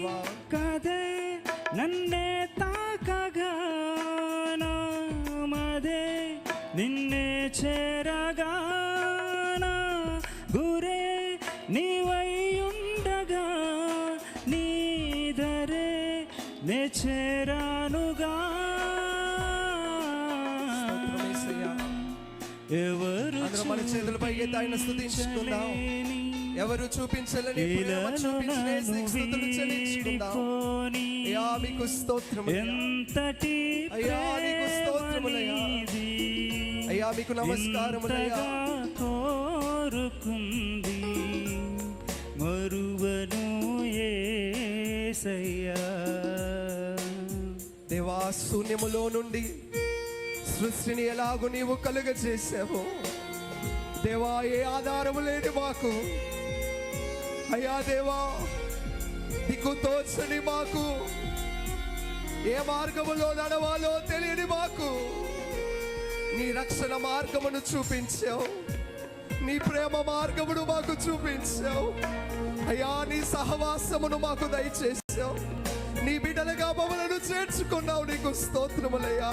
దేవా. కదే నన్నే తాకగా నామదే నిన్నే చేరగా గురే నీవై ఉండగా నీదరే నే చేరానుగా. ఎవరు మన చేతులపై ఆయన స్తుతించుకుందాం. ఎవరు చూపించలేని ప్రేమ చూపించిన యేసుకి స్తుతులు చెల్లించుకుందాం. అయ్యా మీకు స్తోత్రములు, ఎంతటి అయ్యా మీకు స్తోత్రములయ్యా, అయ్యా మీకు నమస్కారములయ్యా. కోరుకుంది మరువను యేసయ్యా. దేవా, శూన్యములో నుండి సృష్టిని ఎలాగో నీవు కలుగ చేసావు దేవా. ఏ ఆధారము లేని మాకు అయ్యా దేవా, దిక్కు తోచని మాకు, ఏ మార్గములో నడవాలో తెలియని మాకు నీ రక్షణ మార్గమును చూపించావు, నీ ప్రేమ మార్గమును మాకు చూపించావు అయ్యా. నీ సహవాసమును మాకు దయచేసావు, నీ బిడ్డలుగా మమ్మలను చేర్చుకున్నావు. నీకు స్తోత్రములయ్యా.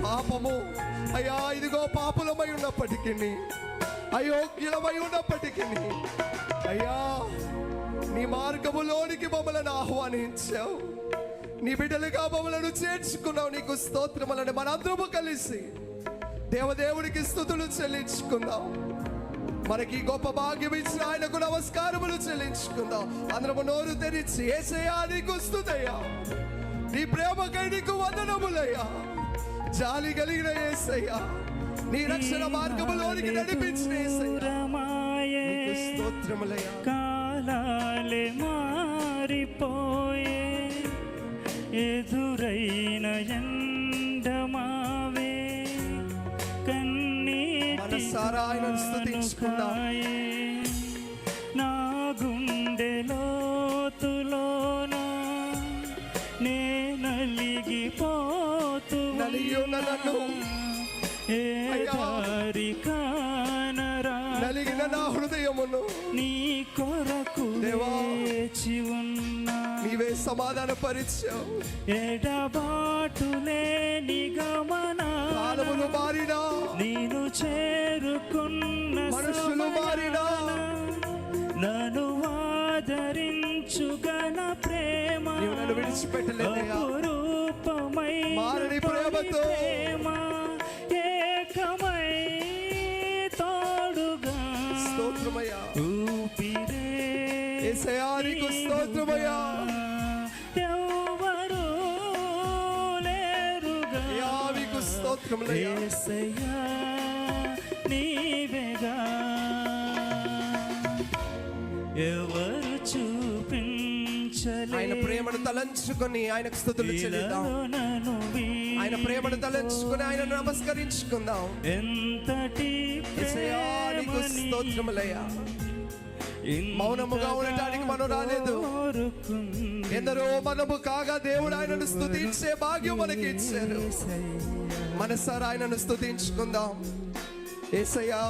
పాపము అయ్యా ఇదిగో పాపులమై ఉన్నప్పటికీ, అయోగ్యులమై ఉన్నప్పటికీ అయ్యా నీ మార్గములోనికి మమ్మలను ఆహ్వానించావు, నీ బిడ్డలుగా మమ్మలను చేర్చుకున్నావు. నీకు స్తోత్రములని మనందరము కలిసి దేవదేవుడికి స్తుతులు చెల్లించుకుందాం. మనకి గొప్ప భాగ్యం ఇచ్చిన ఆయనకు నమస్కారములు చెల్లించుకుందాం. అందరము నోరు తెరిచి యేసయ్యా నీకు స్తుతయ్యా, నీ ప్రేమకై నీకు వందనములయ్యా. జాలి కలిగిన యేసయ్యా, నీ రక్షణ మార్గములోనికి నడిపించిన యేసయ్యా, నీకు స్తోత్రములయ్యా. కాలాలే మారిపోయే ఎదురైన ఎండమావే మనసారా ఆయనను స్తుతించుకుందాం. నా గుండె లోతులోన నే నలిగిపోతూ నన్ను నలిగిన నా హృదయమును నీ కొరకు వేచి ఉన్నా. నీవే సమాధాన పరిచావు. ఎడబాటులే నిగమనాలు మారినా, నేను చేరుకున్న మనుషులు మారినా, నన్ను ఆదరించుగన ప్రేమ నన్ను విడిచిపెట్టలేదయ్యా. రూపమై మారని ప్రేమతో ఏకమై తోడుగా స్తోత్రమయ్యా. ఊపిరే యేసయ్యా నీకు స్తోత్రమయ్యా. ఎవరు లేరుగా నీకు స్తోత్రములయ్యా. యేసయ్యా నీవేగా, ఎవరు చూపించలే. ఆయన ప్రేమను తలంచుకొని ఆయనకు స్తుతులు చెల్లిద్దాం. ఆయన ప్రేమను తలంచుకొని ఆయనను నమస్కరించుకుందాం. ఎంతటి యేసయ్యా నీకు స్తోత్రములయ్యా. మౌనముగా ఉండటానికి మనం రాలేదు. ఎందరో మనము కాగా దేవుడు ఆయనను స్తుతించే భాగ్యం మనకి ఇచ్చారు. మనసారా ఆయనను స్తుతించుకుందాం. యేసయ్యా,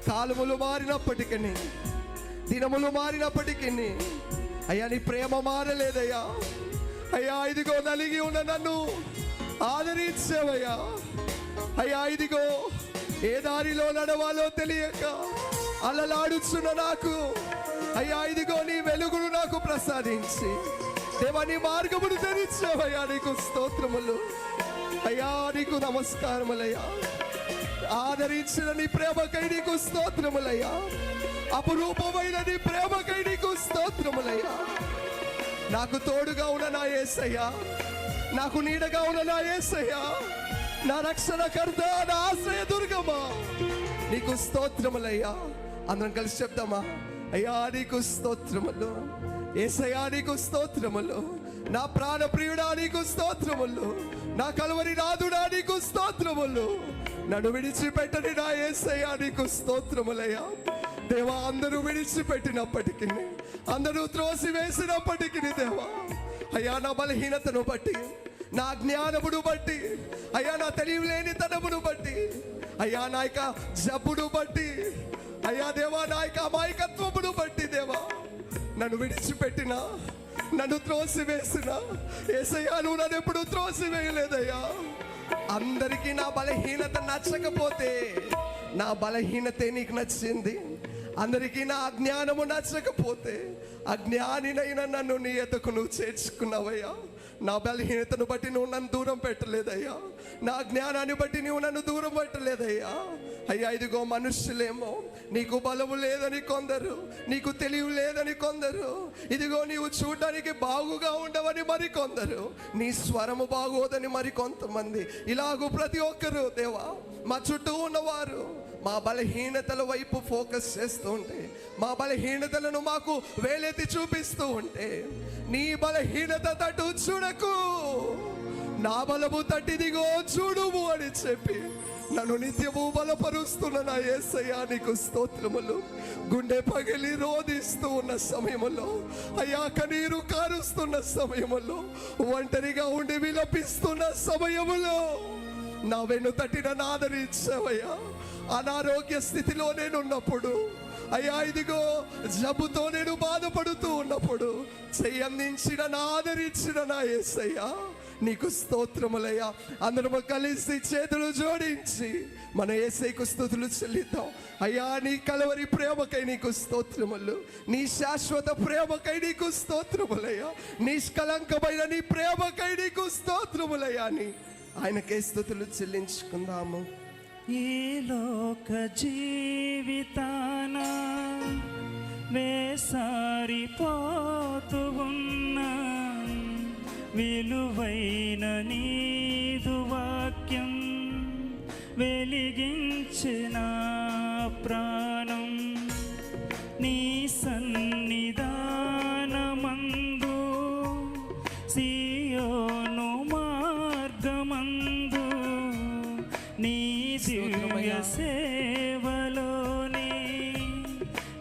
కాలములు మారినప్పటికీ, దినములు మారినప్పటికీ అయ్యా నీ ప్రేమ మారలేదయ్యా. అయ్యా ఇదిగో నలిగి ఉన్న నన్ను ఆదరించావయ్యా. అయ్యా ఇదిగో ఏ దారిలో నడవాలో తెలియక అలలాడుచున్న నాకు అయ్యా ఇదిగో నీ వెలుగును నాకు ప్రసాదించి దేవా నీ మార్గమును తెరిచావయ్యా. నీకు స్తోత్రములు అయ్యా, నీకు నమస్కారములయ్యా. ఆదరించిన నీ ప్రేమకై నీకు స్తోత్రములయ్యా. అపురూపమైన నీ ప్రేమకై నీకు స్తోత్రములయ్యా. నాకు తోడుగా ఉన్న నా యేసయ్యా, నాకు నీడగా ఉన్న నా యేసయ్యా, నా రక్షణకర్త, నా ఆశ్రయ దుర్గమా, నీకు స్తోత్రములయ్యా. అందరం కలిసి చెప్దామా? అయ్యా నీకు స్తోత్రములు, యేసయ్యా నీకు స్తోత్రములు, నా ప్రాణ ప్రియుడా నీకు స్తోత్రములు, నా కలువరి నాథుడా నీకు స్తోత్రములు, నన్ను విడిచిపెట్టని నా యేసయ్యా నీకు స్తోత్రములయ్యా. దేవా, అందరూ విడిచిపెట్టినప్పటికీ, అందరూ త్రోసి వేసినప్పటికీ దేవా అయ్యా నా బలహీనతను బట్టి, నా జ్ఞానమును బట్టి, అయ్యా నా తెలివిలేని తనమును బట్టి, అయ్యా నా యొక్క జబ్బును బట్టి, అయ్యా దేవా నా యొక్క అమాయకత్వమును బట్టి దేవా నన్ను విడిచిపెట్టిన నన్ను త్రోసివేసిన యేసయ్యా, నువ్వు నన్ను ఎప్పుడు త్రోసివేయలేదయ్యా. అందరికీ నా బలహీనత నచ్చకపోతే నా బలహీనతే నీకు నచ్చింది. అందరికీ నా అజ్ఞానము నచ్చకపోతే అజ్ఞానినైనా నన్ను నీ ఎద్దకు నువ్వు చేర్చుకున్నావయ్యా. నా బలహీనతను బట్టి నువ్వు నన్ను దూరం పెట్టలేదయ్యా. నా జ్ఞానాన్ని బట్టి నువ్వు నన్ను దూరం పెట్టలేదయ్యా. అయ్యా, ఇదిగో మనుష్యులేమో నీకు బలము లేదని కొందరు, నీకు తెలివి లేదని కొందరు, ఇదిగో నీవు చూడడానికి బాగుగా ఉండవని మరికొందరు, నీ స్వరము బాగోదని మరికొంతమంది. ఇలాగూ ప్రతి ఒక్కరు దేవా, మా చుట్టూ ఉన్నవారు మా బలహీనతల వైపు ఫోకస్ చేస్తూ ఉంటే, మా బలహీనతలను మాకు వేలెత్తి చూపిస్తూ ఉంటే, నీ బలహీనత తట్టు చూడకు, నా బలము తట్టిదిగో చూడుము అని చెప్పి నన్ను నిత్యము బలపరుస్తున్న నా యేసయ్యా, నీకు స్తోత్రములు. గుండె పగిలి రోధిస్తూ ఉన్న సమయములో, అయ్యా కన్నీరు కారుస్తున్న సమయములో, ఒంటరిగా ఉండి విలపిస్తున్న సమయములో నా వెన్ను తట్టిన ఆదరించావయ్యా. అనారోగ్య స్థితిలో నేను ఉన్నప్పుడు, అయ్యా ఇదిగో జబ్బుతో నేను బాధపడుతూ ఉన్నప్పుడు చెయ్యందించిన ఆదరించిన నా యేసయ్యా, నీకు స్తోత్రములయ్యా. అందరము కలిసి చేతులు జోడించి మన యేసయ్యకు స్తుతులు చెల్లిద్దాం. అయ్యా, నీ కలవరి ప్రేమకై నీకు స్తోత్రములు, నీ శాశ్వత ప్రేమకై నీకు స్తోత్రములయ్యా, నిష్కలంకమైన నీ ప్రేమకై నీకు స్తోత్రములయ్యా అని ఆయనకే స్తుతులు చెల్లించుకుందాము. ఈ లోక జీవితాన వేసారిపోతూ ఉన్న విలువైన నీదు వాక్యం వెలిగించిన ప్రాణం, నీ సన్నిధానమందు సియోను మార్గమందు నీ దివ్య సేవలోని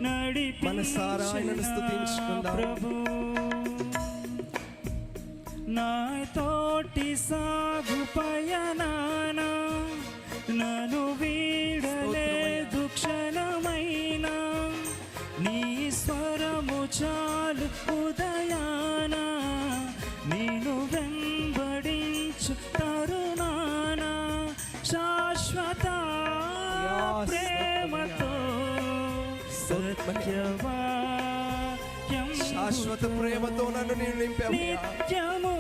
నడిపించిన ప్రభు, నా తోటి సాగు పయనాన నన్ను వీడలేదు క్షణమైన, నీ స్వరము చాలు ఉదయాన, నేను వెంబడించు తరుణాన, శాశ్వత ప్రేమతో సత్యవాక్యం, శాశ్వత ప్రేమతో నన్ను నేను నింపావు. నిత్యము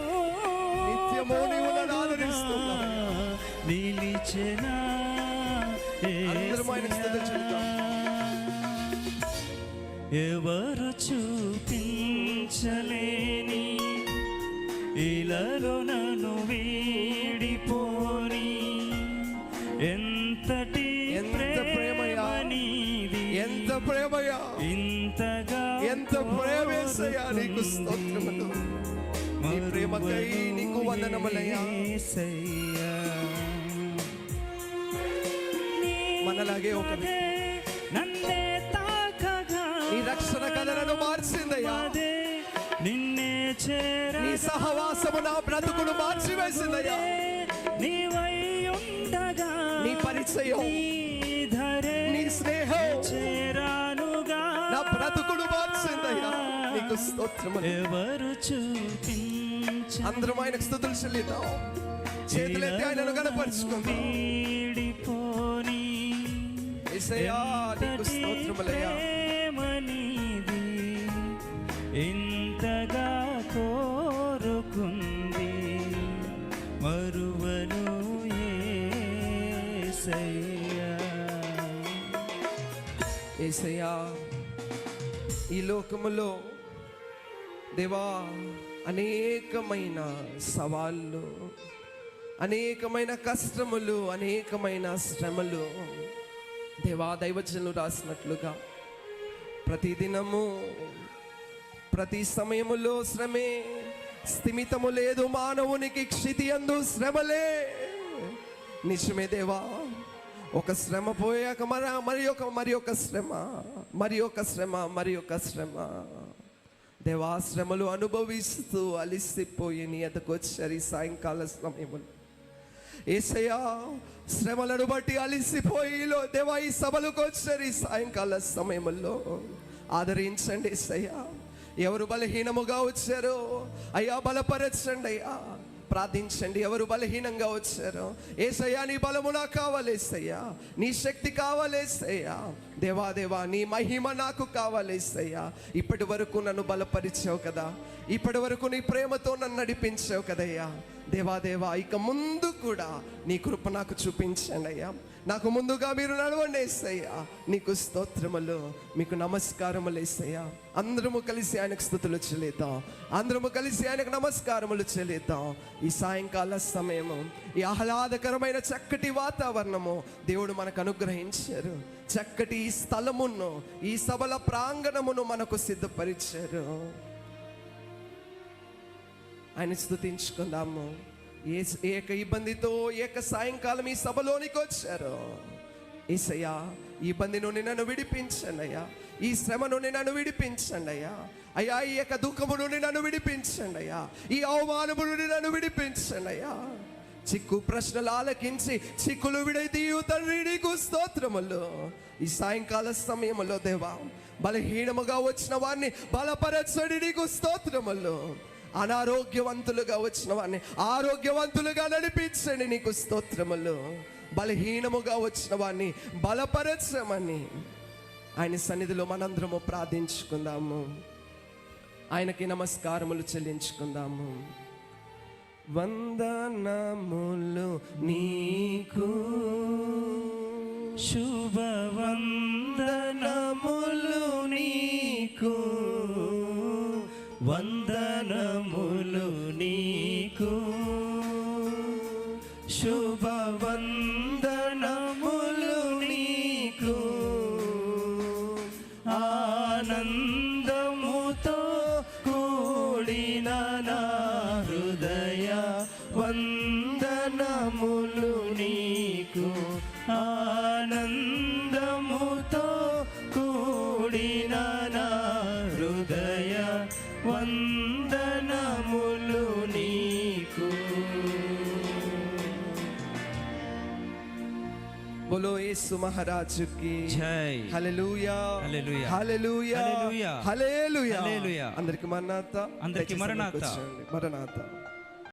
నీవు నన్ను ఆదరిస్తున్నావు. నిలిచిన ఎవరు చూపించలేని ఇలాలో నన్ను వీడిపోని ఎంతటి ప్రేమ నీది, ఎంత ప్రేమయా, ఇంతగా ఎంత ప్రేమేసయ్యా, నీకు స్తోత్రములు. నీ ప్రేమకై నీకు వందనములయ్యా. మనలాగే ఒక నన్నే తాకగా నీ రక్షణ కథలను మార్చిందయ్యా. నిన్నే చేర నీ సహవాసము నా బ్రతుకును మార్చివేసిందయ్యా. నీవై ఉండగా నీ పరిచయం, నీ స్నేహం చేరానుగా నా బ్రతుకును మార్చిందయ్యా. నీకు స్తోత్రములు. ఎవరు చూపించ అందరం ఆయనకు స్తుతులు చెల్లిద్దాం. చేతులెత్తి ఆయనను గణపరుచుకుందాం. యేసయ్యా, నీకు స్తోత్రములయ్యా. ప్రేమనిది ఇంతగా కోరుకుంది మరువను యేసయ్యా. యేసయ్యా, ఈ లోకములో దేవా అనేకమైన సవాళ్ళు, అనేకమైన కష్టములు, అనేకమైన శ్రమలు దేవా, దైవజనులు రాసినట్లుగా ప్రతిదినము ప్రతి సమయములో శ్రమే, స్థిమితము లేదు మానవునికి, క్షితి యందు శ్రమలే. నిజమే దేవా, ఒక శ్రమ పోయాక మరి ఒక శ్రమ, మరి ఒక శ్రమ. దేవా, శ్రమలు అనుభవిస్తూ అలిసిపోయి నీ ఎద్దకు వచ్చారు ఈ సాయంకాల సమయములు. యేసయ్యా, శ్రమలను బట్టి అలిసిపోయి దేవా ఈ సభలకు వచ్చారు ఈ సాయంకాల సమయముల్లో. ఆదరించండి యేసయ్యా. ఎవరు బలహీనముగా వచ్చారో అయ్యా బలపరచండి అయ్యా, ప్రార్థించండి. ఎవరు బలహీనంగా వచ్చారో యేసయ్యా నీ బలము నాకు కావాలేసయ్యా, నీ శక్తి కావాలేసయ్యా, దేవా నీ మహిమ నాకు కావాలేసయ్యా. ఇప్పటి వరకు నన్ను బలపరిచావు కదా, ఇప్పటి వరకు నీ ప్రేమతో నన్ను నడిపించావు కదయ్యా. దేవా ఇక ముందు కూడా నీ కృప నాకు చూపించండి అయ్యా, నాకు ముందుగా మీరు నడవండి యేసయ్యా. నీకు స్తోత్రములు, మీకు నమస్కారములు యేసయ్యా. అందరము కలిసి ఆయనకు స్తుతులు చెల్లిద్దాం, అందరము కలిసి ఆయనకు నమస్కారములు చెల్లిద్దాం. ఈ సాయంకాల సమయము, ఈ ఆహ్లాదకరమైన చక్కటి వాతావరణము దేవుడు మనకు అనుగ్రహించారు. చక్కటి ఈ స్థలమును, ఈ సభల ప్రాంగణమును మనకు సిద్ధపరిచారు. ఆయన స్తుతించుకుందాము. ఏక ఇబ్బందితో ఏక సాయంకాలం ఈ సభలోనికి వచ్చారు. యేసయ్యా ఈ ఇబ్బంది నుండి నన్ను విడిపించండి అయ్యా, ఈ శ్రమ నుండి నన్ను విడిపించండి అయ్యా. అయ్యా ఈ యొక్క దుఃఖము నుండి నన్ను విడిపించండి అయ్యా, ఈ అవమానము నుండి నన్ను విడిపించండి అయ్యా. చిక్కు ప్రశ్నలు ఆలకించి చిక్కులు విడదీయు తండ్రి నీకు స్తోత్రములు. ఈ సాయంకాల సమయంలో దేవా బలహీనముగా వచ్చిన వారిని బలపరచండి, నీకు స్తోత్రములు. అనారోగ్యవంతులుగా వచ్చిన వారిని ఆరోగ్యవంతులుగా నడిపించండి, నీకు స్తోత్రములు. బలహీనముగా వచ్చిన వారిని బలపరచమని ఆయన సన్నిధిలో మనందరము ప్రార్థించుకుందాము. ఆయనకి నమస్కారములు చెల్లించుకుందాము. వందనములు నీకు, శుభవందనములు నీకు, వందనములు నీకు, శుభవందనములు నీకు. ఆనందముతో కూడిన నా హృదయ వందనములు నీకు, ఆనందముతో కూడిన నా హృదయ వందనములు నీకు. బోలో యేసు మహారాజుకి జై. హల్లెలూయా, హల్లెలూయా, హల్లెలూయా, హల్లెలూయా, హల్లెలూయా. హల్లెలూయా. అందరికి మరణాత, అందరికి మరణాత. మరణాత.